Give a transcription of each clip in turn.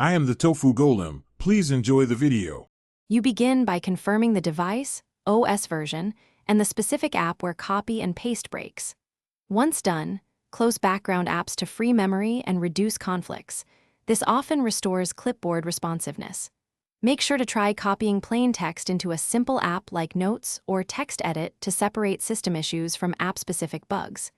I am the Tofu Golem. Please enjoy the video. You begin by confirming the device, OS version, and the specific app where copy and paste breaks. Once done, close background apps to free memory and reduce conflicts. This often restores clipboard responsiveness. Make sure to try copying plain text into a simple app like Notes or Text Edit to separate system issues from app-specific bugs.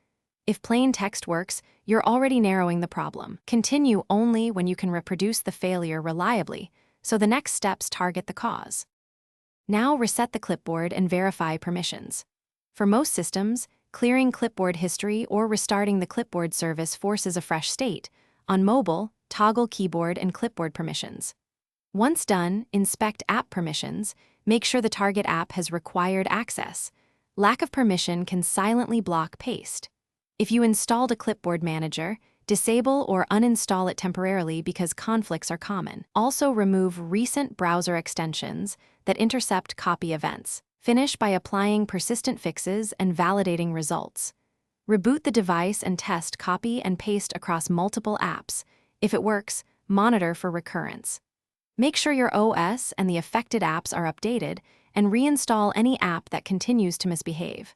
If plain text works, you're already narrowing the problem. Continue only when you can reproduce the failure reliably, so the next steps target the cause. Now reset the clipboard and verify permissions. For most systems, clearing clipboard history or restarting the clipboard service forces a fresh state. On mobile, toggle keyboard and clipboard permissions. Once done, inspect app permissions. Make sure the target app has required access. Lack of permission can silently block paste. If you installed a clipboard manager, disable or uninstall it temporarily because conflicts are common. Also remove recent browser extensions that intercept copy events. Finish by applying persistent fixes and validating results. Reboot the device and test copy and paste across multiple apps. If it works, monitor for recurrence. Make sure your OS and the affected apps are updated and reinstall any app that continues to misbehave.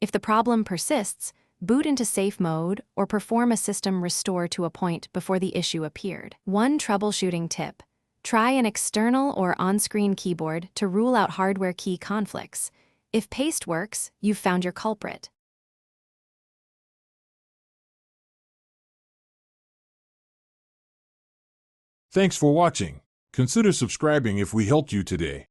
If the problem persists, boot into safe mode or perform a system restore to a point before the issue appeared. One troubleshooting tip: try an external or on-screen keyboard to rule out hardware key conflicts. If paste works, you've found your culprit. Thanks for watching. Consider subscribing if we helped you today.